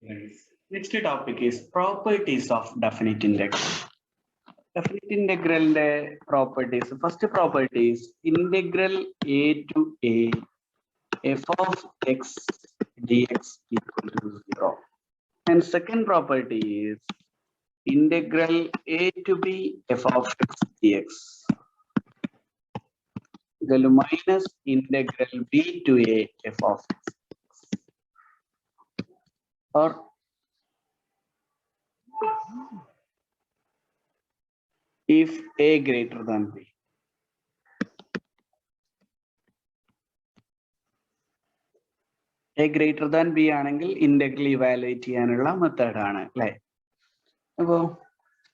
Next topic is properties of definite integral. Definite integral properties. First property is integral a to a f of x dx equal to 0. And second property is integral a to b f of x dx equal to minus integral b to a f of x. Or if a greater than b. A greater than b ആണെങ്കിൽ integral evaluate ചെയ്യാനുള്ള method ആണ് അല്ലേ. അപ്പോൾ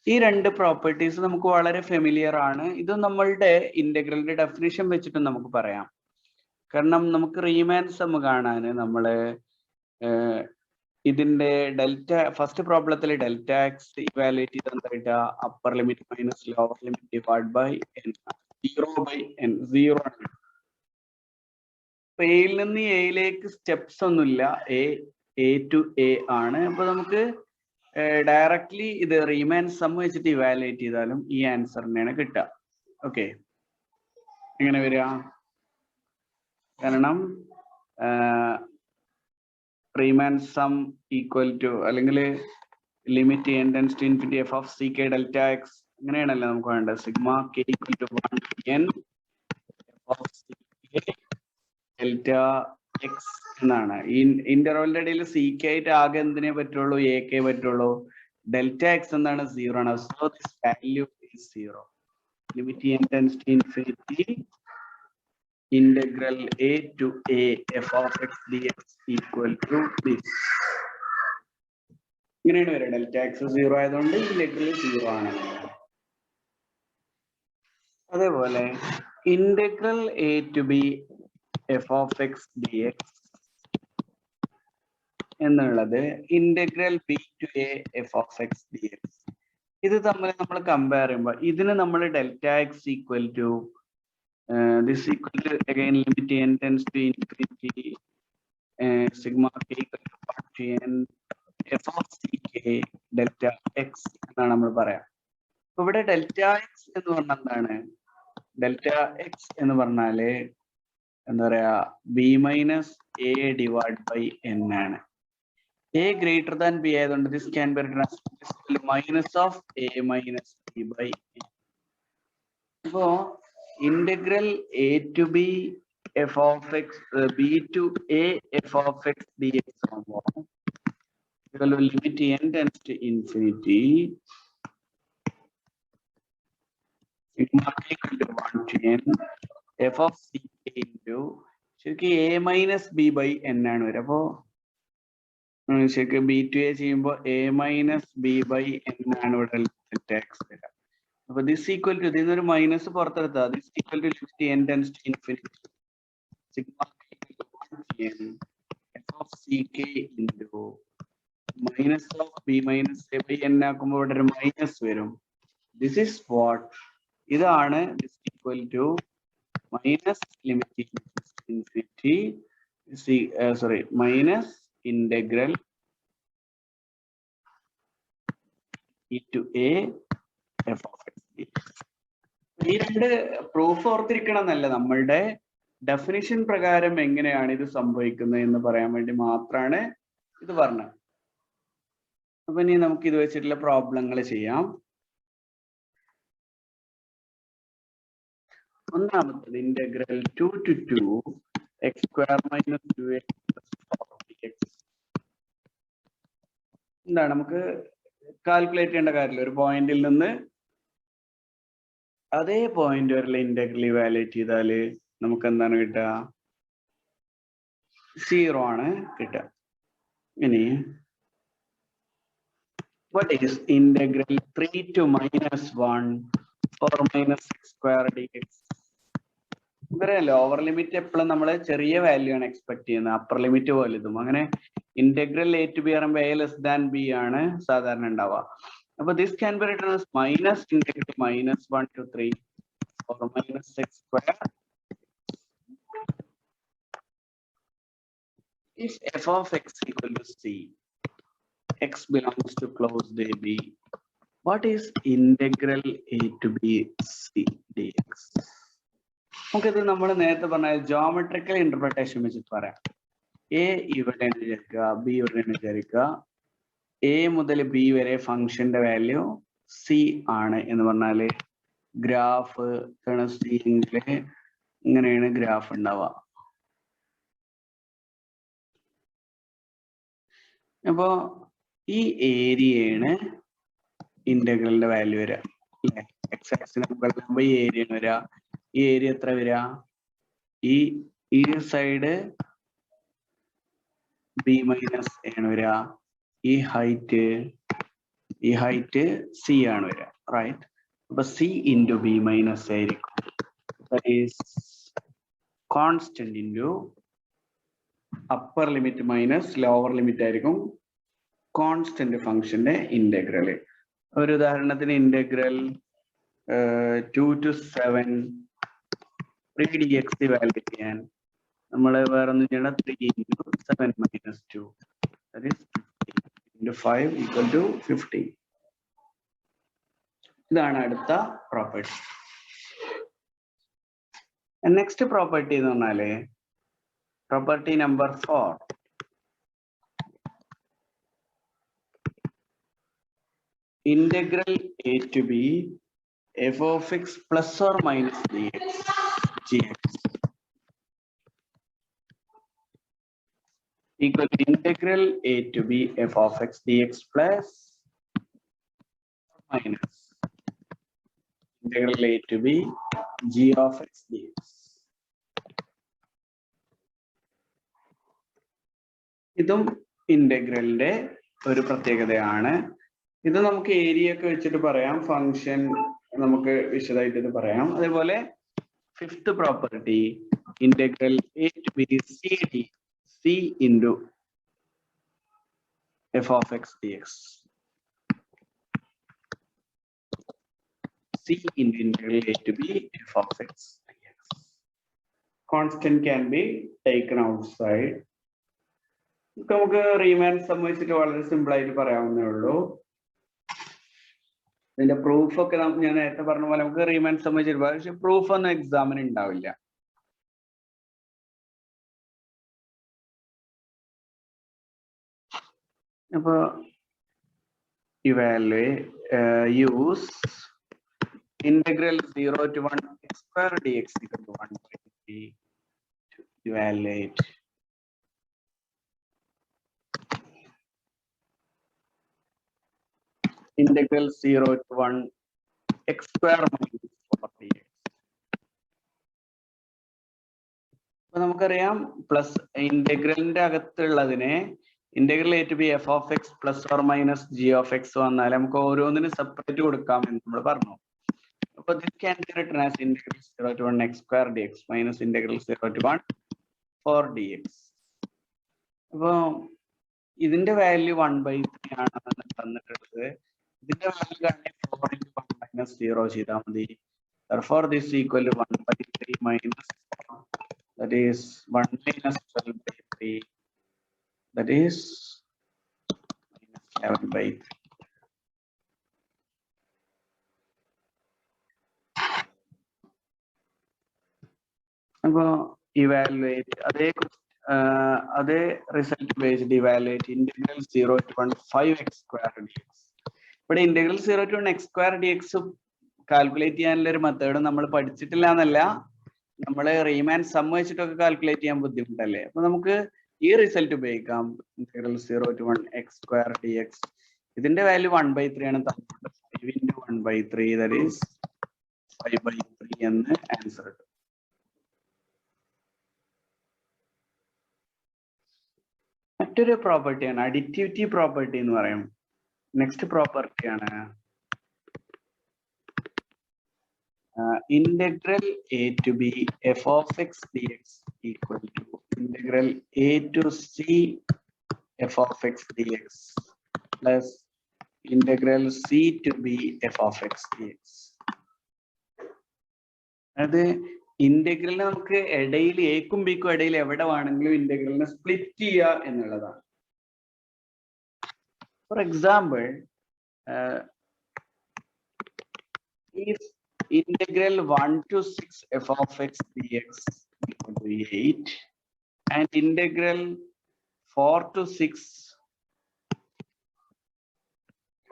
ഈ രണ്ട് properties നമുക്ക് വളരെ familiar ആണ്. ഇത് നമ്മളുടെ ഇന്റഗ്രലിന്റെ ഡെഫിനിഷൻ വെച്ചിട്ട് നമുക്ക് പറയാം. കാരണം നമുക്ക് റീമാൻ സം കാണാൻ നമ്മള് ഇതിന്റെ ഡെൽറ്റ ഫസ്റ്റ് പ്രോബ്ലത്തിൽ ഡെൽറ്റ എക്സ് ഇവാലുവേറ്റ് ചെയ്ത് എന്താ upper limit minus lower limit divide by n 0/n 0 ആണ്. അപ്പൊ എയിൽ നിന്ന് എയിലേക്ക് സ്റ്റെപ്സ് ഒന്നുമില്ല, എ ടു എ ആണ്. അപ്പൊ നമുക്ക് ഡയറക്ട്ലി ഇത് റീമാൻ സം വെച്ചിട്ട് ഇവാലുവേറ്റ് ചെയ്താലും ഈ ആൻസറിനെയാണ് കിട്ടുക. ഓക്കെ, എങ്ങനെ വരിക? കാരണം റീമാൻ സം ഈക്വൽ ടു അല്ലെങ്കിൽ limit n tends to infinity f of c k delta x അങ്ങനെയാണല്ലോ നമുക്ക് വേണ്ടത്. Sigma k equal to 1n f of c k delta x എന്നാണ്. ഈ ഇന്റർവെലിന്റെ ഇടയിൽ സി കെ ആയിട്ട് ആകെ എന്തിനേ പറ്റുള്ളൂ? എ കെ പറ്റുള്ളൂ. ഡെൽറ്റ എക്സ് എന്താണ്? 0 ആണ്. So this value is 0. Limit n tends to infinity integral a to a f of x dx equal to this. ഇങ്ങനെയാണ് വരിക. ഡെൽറ്റ എക്സ് 0 ആയതുകൊണ്ട് ഇന്റഗ്രൽ 0 ആണ്. അതേപോലെ integral a to b f of x dx എന്നുള്ളത് integral b to a f of x dx. ഇത് തമ്മിൽ നമ്മൾ compare ചെയ്യുമ്പോൾ ഇതിന് നമ്മൾ delta x equal to this equal to again limit n tends to infinity sigma k equal to 1 to n f of c k delta x എന്നാണ് നമ്മൾ പറയാം. അപ്പൊ ഇവിടെ ഡെൽറ്റ എക്സ് എന്ന് പറഞ്ഞാൽ എന്താണ്? ഡെൽറ്റ എക്സ് എന്ന് പറഞ്ഞാല് എന്താ പറയാ, b minus a divide by n ആണ്. എ ഗ്രേറ്റർ ദാൻ ബി ആയതുകൊണ്ട് this can be written minus of a minus b by n. അപ്പോ integral a to b f of x b to a f of x dx equal to limit n tends to infinity sigma k equal to 1 to n f of c k into ശരിക്കും a minus b by n ആണ് വരിക. അപ്പോ ശരിക്കും b to a ചെയ്യുമ്പോൾ a minus b by n ആണ് ഇവിടെ delta X വരിക. അപ്പൊ ദിസ് ഈക്വൽ ടു ഇതിൽ നിന്നൊരു മൈനസ് പുറത്തെടുത്താൽ this equal to limit n tends to infinity sigma k f of ck into minus of b minus a by n ആക്കുമ്പോൾ ഇവിടെ ഒരു മൈനസ് വരും. ദിസ് ഈസ് വാട്ട്, ഇതാണ് this equal to minus limit infinity sorry minus integral e to a f of x. ഈ രണ്ട് proof ഓർത്തിരിക്കണം എന്നല്ല, നമ്മളുടെ ഡെഫിനിഷൻ പ്രകാരം എങ്ങനെയാണ് ഇത് സംഭവിക്കുന്നത് എന്ന് പറയാൻ വേണ്ടി മാത്രമാണ് ഇത് പറഞ്ഞത്. അപ്പൊ ഇനി നമുക്ക് ഇത് വെച്ചിട്ടുള്ള പ്രോബ്ലങ്ങൾ ചെയ്യാം. ഒന്നാമത്തത് integral 2 to 2 x square minus 2x plus 4 dx. എന്താണ് നമുക്ക് കാൽക്കുലേറ്റ് ചെയ്യേണ്ട കാര്യമില്ല. ഒരു പോയിന്റിൽ നിന്ന് അതേ പോയിന്റ് വരെയുള്ള ഇന്റഗ്രൽ ഇവാലുവേറ്റ് ചെയ്താല് നമുക്ക് എന്താണ് കിട്ടുക? 0 ആണ് കിട്ടുക. ഇനി what is integral 3 to minus 1 4 minus x square dx? ഇവരെ ലോവർ ലിമിറ്റ് എപ്പോഴും നമ്മൾ ചെറിയ വാല്യൂ ആണ് എക്സ്പെക്ട് ചെയ്യുന്നത്, അപ്പർ ലിമിറ്റ് വലുതും. അങ്ങനെ ഇന്റഗ്രൽ എ ടു ബി പറയുമ്പോൾ എ ലെസ് ദാൻ ബി ആണ് സാധാരണ ഉണ്ടാവുക. അപ്പൊ this can be written as minus integral minus 1 to 3 4 minus x square if f of x equal to c. x belongs to closed a b. What is integral a to b c dx? നമുക്കിത് നമ്മൾ നേരത്തെ പറഞ്ഞ geometrical interpretation വെച്ചിട്ട് പറയാം. A ഇവിടെ വിചാരിക്കുക, B ഇവിടെ വിചാരിക്കുക. എ മുതൽ ബി വരെ ഫംഗ്ഷന്റെ വാല്യൂ സി ആണ് എന്ന് പറഞ്ഞാല് ഗ്രാഫ് സീങ്കില് ഇങ്ങനെയാണ് ഗ്രാഫ് ഉണ്ടാവുക. അപ്പോ ഈ ഏരിയയാണ് ഇന്റഗ്രലിന്റെ വാല്യൂ വരിക അല്ലെ. എക്സ് ആക്സിന് മുകളിൽ ഈ ഏരിയ വരിക. ഈ ഏരിയ എത്ര വരിക? ഈ സൈഡ് ബി മൈനസ് ആണ് വരിക. ഈ ഹൈറ്റ് സി ആണ് വരിക, റൈറ്റ്? അപ്പൊ സി ഇൻറ്റു ബി മൈനസ് ആയിരിക്കും. That is constant into upper limit minus lower limit ആയിരിക്കും കോൺസ്റ്റന്റ് ഫംഗ്ഷന്റെ ഇന്റഗ്രല്. ഒരു ഉദാഹരണത്തിന് ഇന്റഗ്രൽ 2 to 7 3dx വാല്യൂറ്റ് ചെയ്യാൻ നമ്മൾ വേറെ ഒന്നും ചെയ്യണം. 3 into 7 minus 2 that is 50 into 5 equal to 50. ഇതാണ് അടുത്ത പ്രോപ്പർട്ടി. നെക്സ്റ്റ് പ്രോപ്പർട്ടി എന്ന് പറഞ്ഞാല് property number 4. Integral a to b f of x plus or minus dx gx equal to integral a to b f of x dx plus minus integral a to b g of x dx. ഇതും ഇന്റഗ്രലിന്റെ ഒരു പ്രത്യേകതയാണ്. ഇത് നമുക്ക് area ഒക്കെ വെച്ചിട്ട് പറയാം, function നമുക്ക് വിശദമായിട്ട് ഇത് പറയാം. അതേപോലെ fifth property integral a to b c into f of x dx. C into integral a to b f of x dx. Constant can be taken outside. നമുക്ക് റീമാൻ സംബന്ധിച്ചിട്ട് വളരെ സിമ്പിൾ ആയിട്ട് പറയാവുന്നേ ഉള്ളൂ. ഇതിന്റെ പ്രൂഫ് ഒക്കെ ഞാൻ നേരത്തെ പറഞ്ഞ പോലെ നമുക്ക് റീമാൻ സംബന്ധിച്ചിട്ട്, പക്ഷെ പ്രൂഫ് ഒന്നും എക്സാമിന് ഉണ്ടാവില്ല. അപ്പൊ use integral 0 to 1 x square dx equal to 1/3 to evaluate integral 0 to 1 x square minus 4dx. അപ്പൊ നമുക്കറിയാം പ്ലസ് ഇന്റഗ്രലിന്റെ അകത്തുള്ളതിനെ integral a to b f of x plus or minus g of x വന്നാൽ നമുക്ക് ഓരോന്നിനും സെപ്പറേറ്റ് കൊടുക്കാം എന്ന് നമ്മൾ പറഞ്ഞു. അപ്പൊ this can be written as integral 0 to 1 x square dx minus integral 0 to 1 4dx. അപ്പൊ ഇതിന്റെ വാല്യൂ 1/3 ആണ് തന്നിട്ടുള്ളത്. ഇതിന്റെ വാല്യൂ കാണാൻ 4 into 1 minus 0 ചെയ്താൽ മതി. Therefore this is equal to 1/3 minus 4, that is 1 minus 12/3, that is minus 11/3. അപ്പൊ ഇവാലുവേറ്റ് അതേ result based evaluate integral 0 to 1 5x square dx. ഇവിടെ integral 0 to 1 x square dx calculate ചെയ്യാനുള്ള ഒരു മെത്തേഡ് നമ്മൾ പഠിച്ചിട്ടില്ല എന്നല്ല, നമ്മൾ റീമാൻ സം വെച്ചിട്ടൊക്കെ കാൽക്കുലേറ്റ് ചെയ്യാൻ ബുദ്ധിമുട്ടല്ലേ. അപ്പൊ നമുക്ക് ഈ റിസൾട്ട് ഉപയോഗിക്കാം. Integral 0 to 1 x square dx ഇതിന്റെ വാല്യൂ 1/3 ആണ് തന്നിട്ടുണ്ട്. 5 into 1/3 that is 5/3 എന്ന് ആൻസർ കിട്ടും. മറ്റൊരു പ്രോപ്പർട്ടിയാണ് അഡിറ്റിവിറ്റി പ്രോപ്പർട്ടി എന്ന് പറയും. നെക്സ്റ്റ് പ്രോപ്പർട്ടിയാണ് integral a to b f of x dx equal to integral a to c f of x dx plus integral c to b f of x dx. അത് ഇന്റഗ്രലിനെ നമുക്ക് ഇടയിൽ എക്കും ബിക്കും ഇടയിൽ എവിടെ വേണമെങ്കിലും ഇന്റഗ്രലിനെ സ്പ്ലിറ്റ് ചെയ്യുക എന്നുള്ളതാണ്. For example, if integral 1 to 6 f of x dx equal to 8 and integral 4 to 6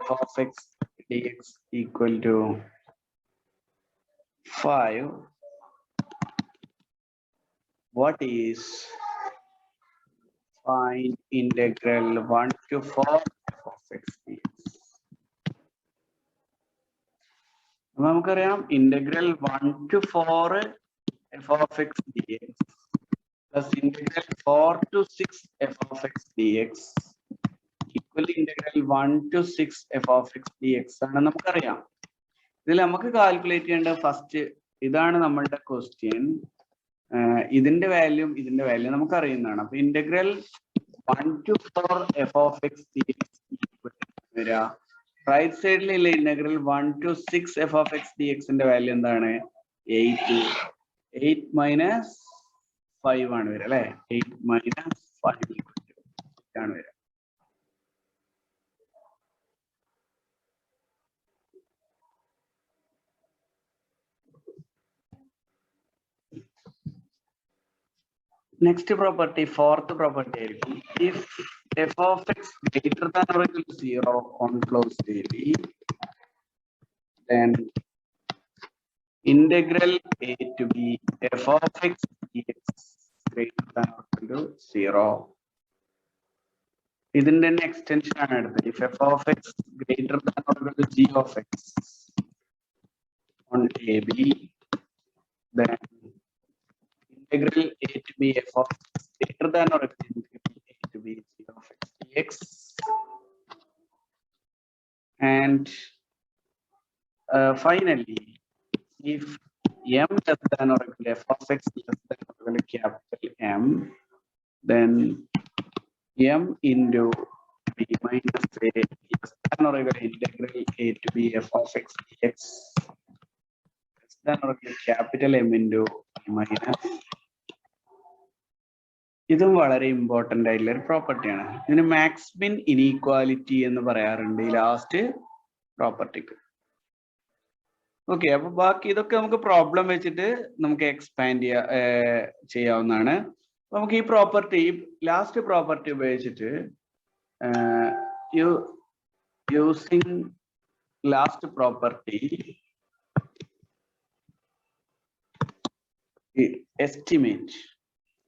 f of x dx equal to 5, what is find integral 1 to 4 f of x dx? നമുക്കറിയാം integral 1 to 4 f of x dx plus integral 4 to 6 f of x dx equal integral 1 to 6 f of x dx ആണ് നമുക്കറിയാം. ഇതിൽ നമുക്ക് calculate ചെയ്യേണ്ട first ഇതാണ് നമ്മളുടെ question. ഇതിന്റെ value നമുക്ക് അറിയുന്നതാണ്. അപ്പൊ integral 1 to 4 f of x dx വരാ. റൈറ്റ് സൈഡിലുള്ള integral 1 to 6 f of x dx ന്റെ വാല്യൂ എന്താണ്? 8 മൈനസ് 5 ആണ് വരിക അല്ലെ. 8 മൈനസ് 5 ആണ് വരിക. നെക്സ്റ്റ് പ്രോപ്പർട്ടി, ഫോർത്ത് പ്രോപ്പർട്ടി ആയിരിക്കും. If f of x greater than or equal to 0 on closed AB, then integral a to b f of x dx greater than or equal to 0. ഇതിന്റെ തന്നെ extension ആണ് എടുത്തത്. If f of x greater than or equal to g of x on AB, then integral a to b f of x greater than or equal to a to b g of x dx, and finally if m less than or equal to f of x less than or equal to capital M, then m into b minus a less than or equal to integral a to b f of x dx less than or equal to capital M into b minus. ഇതും വളരെ important ആയിട്ടുള്ള ഒരു പ്രോപ്പർട്ടിയാണ്. ഇതിന് max മിൻ inequality എന്ന് പറയാറുണ്ട് ഈ ലാസ്റ്റ് പ്രോപ്പർട്ടിക്ക്. ഓക്കെ, അപ്പൊ ബാക്കി ഇതൊക്കെ നമുക്ക് പ്രോബ്ലം വെച്ചിട്ട് നമുക്ക് എക്സ്പാൻഡ് ചെയ്യാവുന്നതാണ്. അപ്പൊ നമുക്ക് ഈ പ്രോപ്പർട്ടി, ലാസ്റ്റ് പ്രോപ്പർട്ടി ഉപയോഗിച്ചിട്ട് using last property estimate,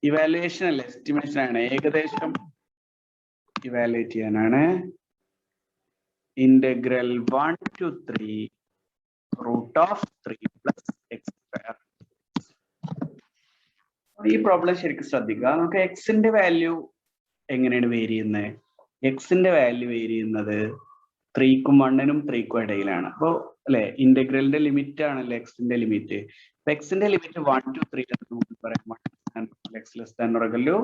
evaluation അല്ല എസ്റ്റിമേഷൻ ആണ്, ഏകദേശം ഇവാലുവേറ്റ് ചെയ്യാനാണ്. Integral 1 to 3 root of 3 plus x square. ഈ പ്രോബ്ലം ശരിക്കും ശ്രദ്ധിക്കുക. നമുക്ക് എക്സിന്റെ വാല്യൂ എങ്ങനെയാണ് വേരി ചെയ്യുന്നത്? എക്സിന്റെ വാല്യൂ വേരി ചെയ്യുന്നത് 3ക്കും 1നും 3ക്കും ഇടയിലാണ്. അപ്പൊ അല്ലെ, ഇന്റഗ്രലിന്റെ ലിമിറ്റ് ആണല്ലോ എക്സിന്റെ ലിമിറ്റ്. എക്സിന്റെ ലിമിറ്റ് 1 to 3 നമുക്ക് പറയാം. x less than or equal to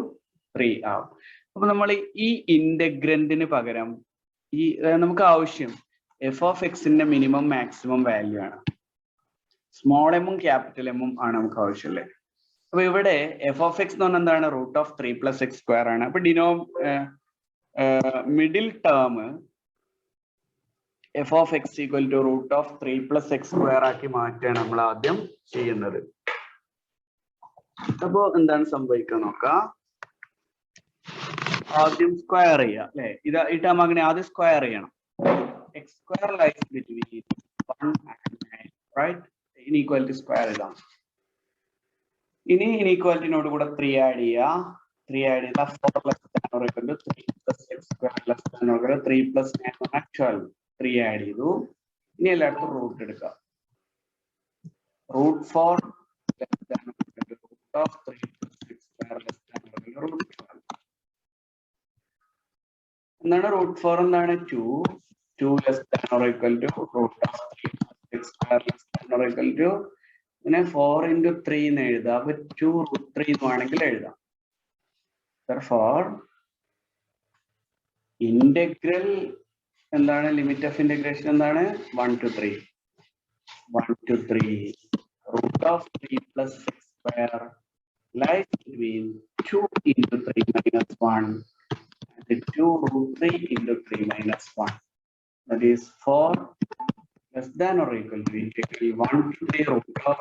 3 ആവും. അപ്പൊ നമ്മൾ ഈ ഇന്റഗ്രന്റിന് പകരം ഈ നമുക്ക് ആവശ്യം എഫ് ഓഫ് എക്സിന്റെ മിനിമം മാക്സിമം വാല്യൂ ആണ്. സ്മോൾ എമ്മും ക്യാപിറ്റൽ എമ്മും ആണ് നമുക്ക് ആവശ്യമുള്ളത്. അപ്പൊ ഇവിടെ എഫ് ഓഫ് എക്സ് എന്ന് പറഞ്ഞാൽ എന്താണ്? Root of 3 plus x square ആണ്. അപ്പൊ middle term f of x equal to root of 3 plus x square ആക്കി മാറ്റാണ് നമ്മൾ ആദ്യം ചെയ്യുന്നത്. അപ്പോ എന്താണ് സംഭവിക്കുക നോക്കാം. ആദ്യം സ്ക്വയർ ചെയ്യുക അല്ലെ. ഇത് ഈ ടേം അങ്ങനെ ആദ്യം സ്ക്വയർ ചെയ്യണം. X square lies between 1 and 9, right? Inequality square ഇതാണ്. ഇനി ഇനീക്വാലിറ്റിനോട് കൂടെ 3 ആഡ് ചെയ്യുക. 3 ആഡ് ചെയ്താൽ 4 less than or equal to 3 plus x square less than or equal to 3 plus 9 12. 3 add ചെയ്തു. ഇനി എല്ലായിടത്തും റൂട്ട് എടുക്കുക. Root 4 less than or equal to root of 3 plus x square less than or equal to root 12. എന്താണ് root 4? എന്താണ്? 2 less than or equal to root of 3 plus x square less than or equal to, പിന്നെ 4 into 3 എന്ന് എഴുതാം. അപ്പൊ 2 root 3 എന്ന് വേണമെങ്കിൽ എഴുതാം. Therefore integral എന്താണ്? ലിമിറ്റ് ഓഫ് ഇന്റഗ്രേഷൻ എന്താണ്? 1 to 3 root of 3 plus x square lies between 2 into 3 minus 1 and the 2 root 3 into 3 minus 1. That is 4 less than or equal to integral 1 to the root of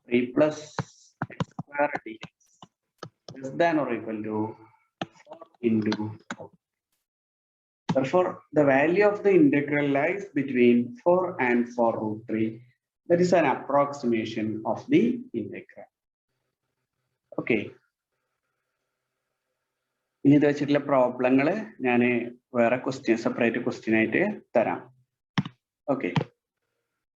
3 plus x square dx less than or equal to 4 into 4. Therefore, the value of the integral lies between 4 and 4 root 3. That is an approximation of the integral. Okay. ഇനി ഇത് വെച്ചിട്ടുള്ള പ്രോബ്ലങ്ങൾ ഞാൻ വേറെ question separate question ആയിട്ട് തരാം. Okay.